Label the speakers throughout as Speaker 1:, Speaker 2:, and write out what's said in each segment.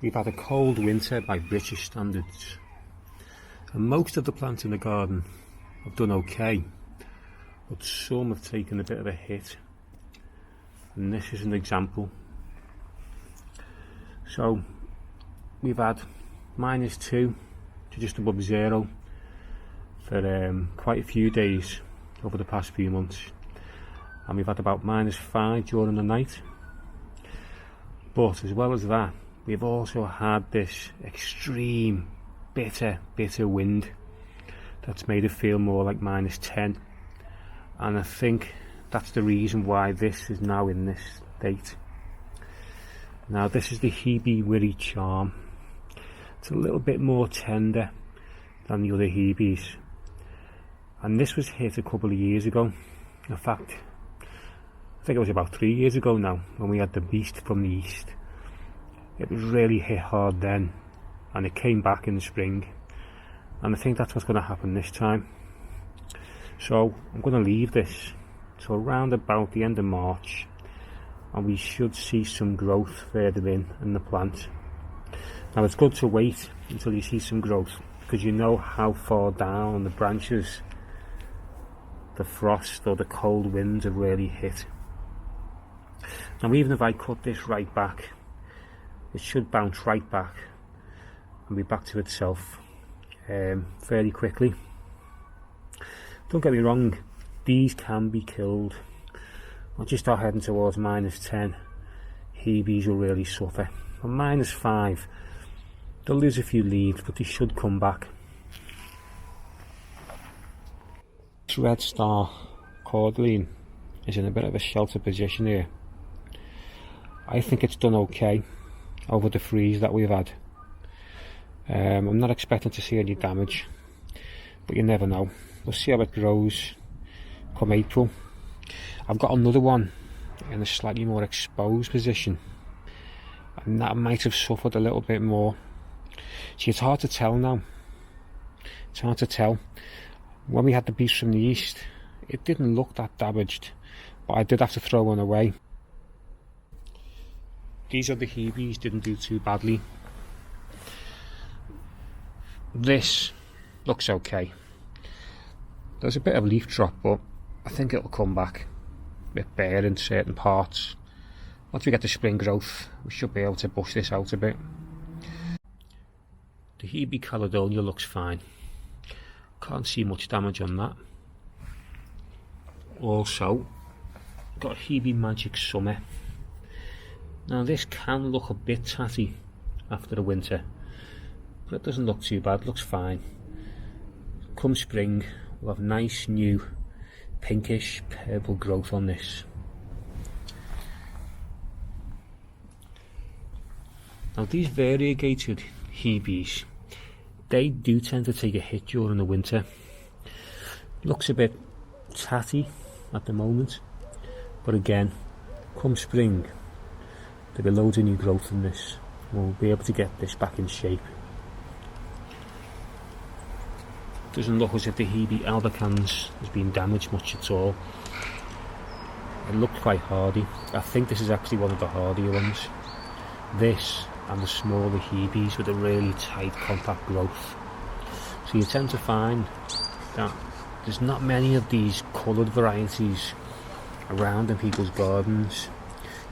Speaker 1: We've had a cold winter by British standards, and most of the plants in the garden have done okay, but some have taken a bit of a hit, and this is an example. So we've had -2 to just above 0 for quite a few days over the past few months, and we've had about -5 during the night. But as well as that, we've also had this extreme bitter wind that's made it feel more like -10, and I think that's the reason why this is now in this state. Now this is the Hebe Wirry Charm. It's a little bit more tender than the other Hebes, and this was hit a couple of years ago. In fact, I think it was about 3 years ago now, when we had the beast from the east. It was really hit hard then, and it came back in the spring, and I think that's what's going to happen this time. So I'm going to leave this till around about the end of March, and we should see some growth further in the plant. Now it's good to wait until you see some growth, because you know how far down on the branches the frost or the cold winds have really hit. Now even if I cut this right back, it should bounce right back and be back to itself fairly quickly. Don't get me wrong, these can be killed. Once you start heading towards -10, Hebes will really suffer. At -5, they'll lose a few leaves, but they should come back. This red star cordyline is in a bit of a shelter position here. I think it's done okay over the freeze that we've had. I'm not expecting to see any damage, but you never know. We'll see how it grows come April. I've got another one in a slightly more exposed position, and that might have suffered a little bit more. See, it's hard to tell now. It's hard to tell. When we had the beast from the east, it didn't look that damaged, but I did have to throw one away. These other Hebes didn't do too badly. This looks okay. There's a bit of leaf drop, but I think it'll come back a bit bare in certain parts. Once we get the spring growth, we should be able to bush this out a bit. The Hebe Caledonia looks fine. Can't see much damage on that. Also, got Hebe Magic Summer. Now this can look a bit tatty after the winter, but it doesn't look too bad, it looks fine. Come spring, we'll have nice new pinkish purple growth on this. Now these variegated Hebes, they do tend to take a hit during the winter. Looks a bit tatty at the moment, but again, come spring, there'll be loads of new growth in this. We'll be able to get this back in shape. Doesn't look as if the Hebe albicans has been damaged much at all. It looked quite hardy. I think this is actually one of the hardier ones. This and the smaller Hebes with a really tight compact growth. So you tend to find that there's not many of these coloured varieties around in people's gardens.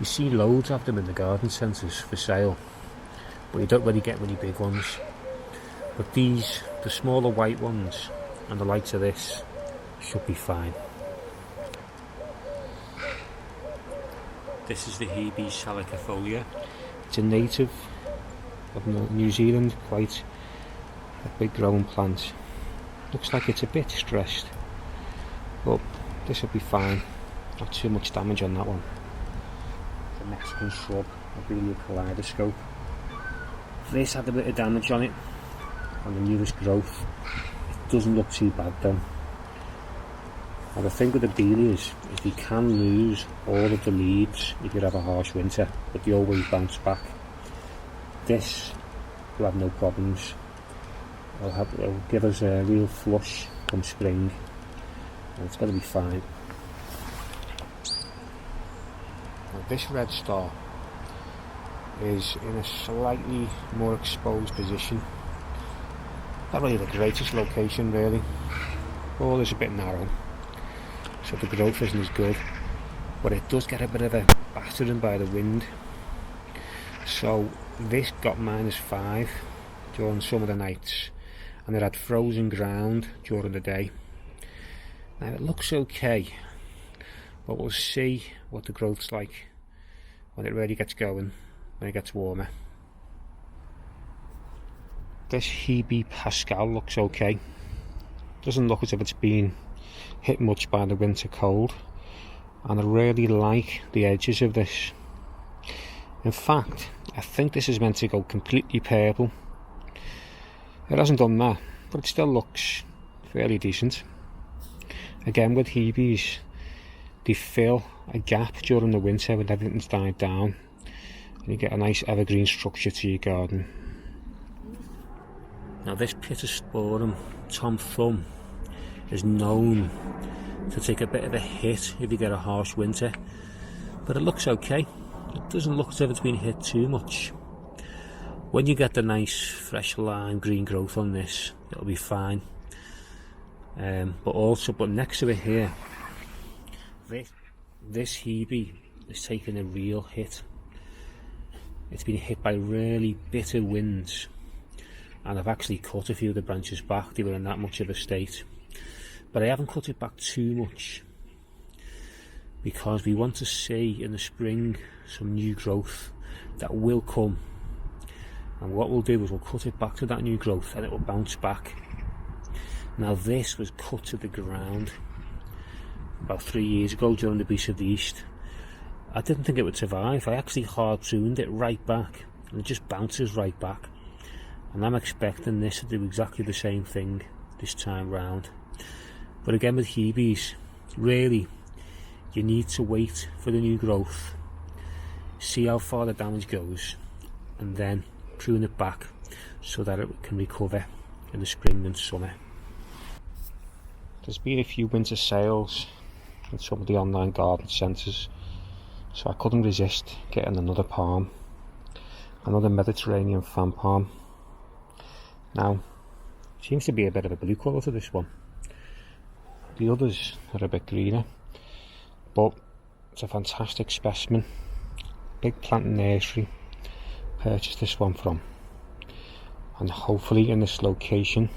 Speaker 1: You see loads of them in the garden centres for sale, but you don't really get many big ones. But these, the smaller white ones and the likes of this, should be fine. This is the Hebe salicifolia. It's a native of New Zealand, quite a big growing plant. Looks like it's a bit stressed, but this will be fine. Not too much damage on that one. The Mexican shrub, Abelia kaleidoscope. This had a bit of damage on it, on the newest growth. It doesn't look too bad though. And the thing with Abelias is you can lose all of the leaves if you have a harsh winter, but they always bounce back. This will have no problems. It'll give us a real flush come spring, and it's going to be fine. Now this red star is in a slightly more exposed position. Not really the greatest location really. All is a bit narrow, so the growth isn't as good, but it does get a bit of a battering by the wind. So this got -5 during some of the nights, and it had frozen ground during the day. Now it looks okay, but we'll see what the growth's like when it really gets going, when it gets warmer. This Hebe Pascal looks okay. Doesn't look as if it's been hit much by the winter cold, and I really like the edges of this. In fact, I think this is meant to go completely purple. It hasn't done that, but it still looks fairly decent. Again, with Hebes, they fill a gap during the winter when everything's died down, and you get a nice evergreen structure to your garden. Now this Pittosporum Tom Thumb is known to take a bit of a hit if you get a harsh winter, but it looks okay. It doesn't look as if it's been hit too much. When you get the nice fresh lime green growth on this, it'll be fine. But next to it here, this Hebe is taking a real hit. It's been hit by really bitter winds, and I've actually cut a few of the branches back. They were in that much of a state, but I haven't cut it back too much because we want to see in the spring some new growth that will come, and what we'll do is we'll cut it back to that new growth and it will bounce back. Now this was cut to the ground about 3 years ago during the Beast of the East. I didn't think it would survive. I actually hard pruned it right back, and it just bounces right back, and I'm expecting this to do exactly the same thing this time round. But again, with Hebes, really you need to wait for the new growth, see how far the damage goes, and then prune it back so that it can recover in the spring and summer. There's been a few winter sales in some of the online garden centres, so I couldn't resist getting another palm, another Mediterranean fan palm. Now, seems to be a bit of a blue colour to this one. The others are a bit greener, but it's a fantastic specimen. Big Plant Nursery purchased this one from, and hopefully in this location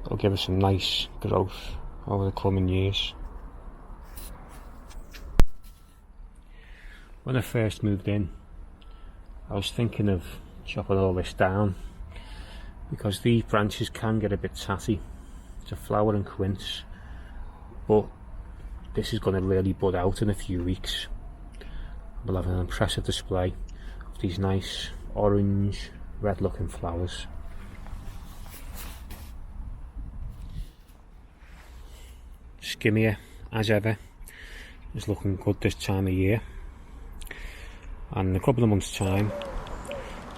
Speaker 1: it'll give us some nice growth over the coming years. When I first moved in, I was thinking of chopping all this down because these branches can get a bit tatty. It's a flowering quince, but this is going to really bud out in a few weeks. We'll have an impressive display of these nice orange, red looking flowers. Skimia, as ever, is looking good this time of year, and in a couple of months time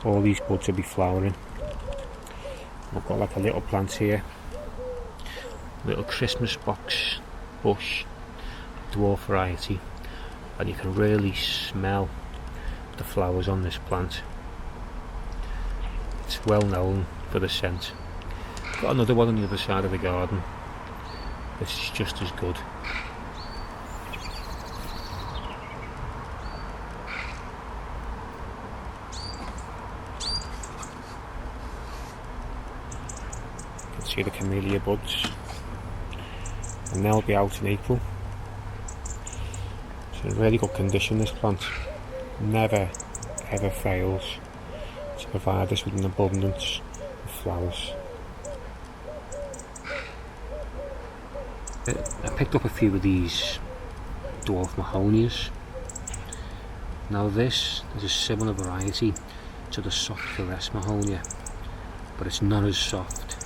Speaker 1: all these buds will be flowering. I've got like a little plant here, little Christmas box bush, dwarf variety, and you can really smell the flowers on this plant. It's well known for the scent. Got another one on the other side of the garden. This is just as good. You can see the camellia buds, and they'll be out in April. It's in really good condition, this plant. Never ever fails to provide us with an abundance of flowers. I picked up a few of these dwarf mahonias. Now this is a similar variety to the soft caress mahonia, but it's not as soft.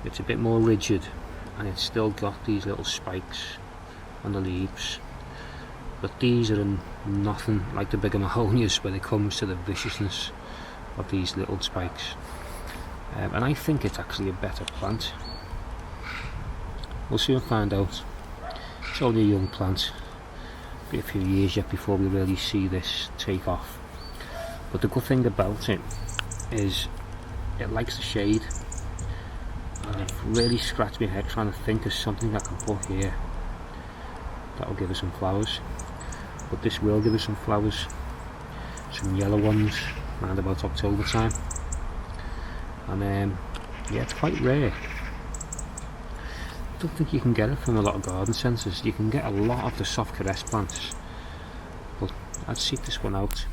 Speaker 1: It's a bit more rigid, and it's still got these little spikes on the leaves, but these are nothing like the bigger mahonias when it comes to the viciousness of these little spikes, and I think it's actually a better plant. We'll soon find out. It's only a young plant. Be a few years yet before we really see this take off. But the good thing about it is it likes the shade, and I've really scratched my head trying to think of something I can put here that will give us some flowers. But this will give us some flowers, some yellow ones around about October time, and yeah, it's quite rare. I don't think you can get it from a lot of garden centres. You can get a lot of the soft caress plants, but I'd seek this one out.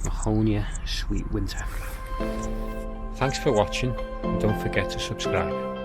Speaker 1: Mahonia Sweet Winter. Thanks for watching, and don't forget to subscribe.